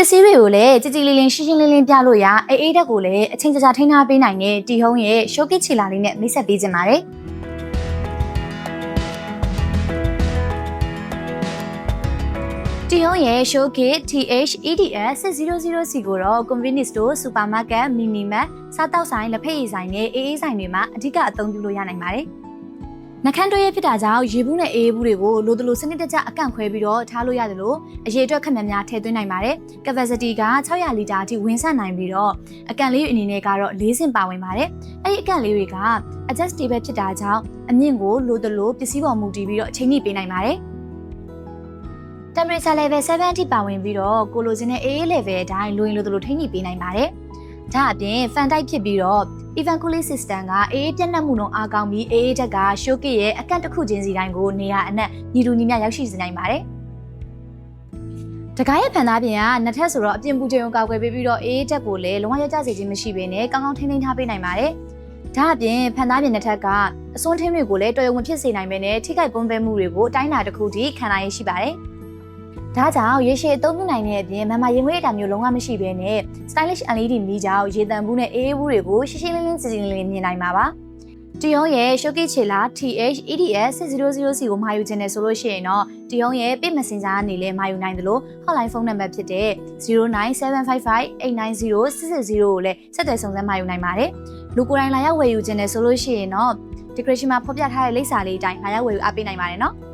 ပစ္စည်းတွေကိုလည်းကြည်ကြည်လင်းလင်းရှင်းရှင်းလင်းလင်းပြလို့ရအေးတက်ကိုလည်းအချိန်ကြာထိန်းထားပေးနိုင်တဲ့တီဟုံးရဲ့ showcase ခြေလာလေးနဲ့မိတ်ဆက်ပေးခြင်းပါတယ်တီဟုံးရဲ့ showcase THEDS 600C ကိုတော့ convenience store supermarket minimart စားတောက်ဆိုင်လက်ဖက်ရည်ဆိုင်နဲ့အေးဆိုင်တွေမှာအဓိကအသုံးပြုလို့ရနိုင်ပါတယ်နှခမ်းတွဲရဖြစ်တာကြောင့်ရေဘူးနဲ့အေးဘူးတွေကိုလိုတလို့စနစ်တကျအကန့်ခွဲပြီးတော့ထားလို့ရတယ်လို့အရေအတွက်ခက်များများထည့်သွင်းနိုင်ပါတယ်။ capacity က600လီတာအထိဝင်ဆက်နိုင်ပြီးတော့အကန့်လေးအနေနဲ့ကတော့၄ဆင့်ပါဝင်ပါတယ်။အဲ့ဒီအကန့်လေးတွေက adjustable ဖြစ်တာကြောင့်အမြင့်ကိုလိုတလို့ပစ္စည်းပေါ်မူတည်ပြီးတော့အချိန်ညှိပေးနိုင်ပါတယ်။ temperature level 7အထိပါဝင်ပြီးတော့ကိုလိုချင်တဲ့အေး level အတိုင်းလိုရင်လိုတလို့ထိညှိပေးနိုင်ပါတယ်။ဒါအပြင် fan type ဖြစ်ပြီးတော့Even cooling system ကအေးပြတ်နှက်မှုနှုန်းအားကောင်းပြီးအေးတက်က showcase ရဲ့အကန့်တစ်ခုချင်းစီတိုင်းကိုနေရာအနှံ့ညီတူညီမျှရောက်ရှိစေနိုင်ပါတယ်။တကားရဲ့ဖန်သားပြင်ကနှစ်ထပ်ဆိုတော့အပြင်ပူချိန်ကိုကာကွယ်ပေးပြီးတော့အေးတက်ကိုလည်းလုံးဝရောက်ကျစေခြင်းမရှိဘဲနဲ့ကောင်းကောင်းထိန်းသိမ်းထားပေးနိုင်ပါတယ်။ဒါအပြင်ဖန်သားပြင်နှစ်ထပ်ကအစွန်းထင်းတွေကိုလည်းတော်ရုံဝင်ဖြစ်စေနိုင်ပဲနဲ့ထိခိုက်ပုံးပဲမှုတွေကိုအတိုင်းအတာတစ်ခုထိခံနိုင်ရရှိပါတယ်။ဒါကြောင့်ရေရှည်အသုံးပြုနိုင်တဲ့အပြင်မမရင်ငွေအတာမျိုးလုံးဝမရှိဘဲနဲ့ stylish LED မီးကြောင့်ရေတံဘူးနဲ့အေးဘူးတွေကိုရှင်းရှင်းလင်းလင်းစီစဉ်လင်းမြင်နိုင်မှာပါ။တီဟုံးရဲ့ showcase ခြေလာ THEDS 600C ကိုမှာယူခြင်းနဲ့ဆိုလို့ရှိရင်တော့တီဟုံးရဲ့ Pay Messenger ကနေလည်းမှာယူနိုင်တယ်လို့ hotline ဖုန်းနံပါတ်ဖြစ်တဲ့09755890660ကိုလည်းဆက်သွယ်စုံစမ်းမှာယူနိုင်ပါတယ်။လူကိုယ်တိုင်လာရောက်ဝယ်ယူခြင်းနဲ့ဆိုလို့ရှိရင်တော့ description မှာဖော်ပြထားတဲ့လိပ်စာလေးအတိုင်းလာရောက်ဝယ်ယူအားပေးနိုင်ပါတယ်နော်။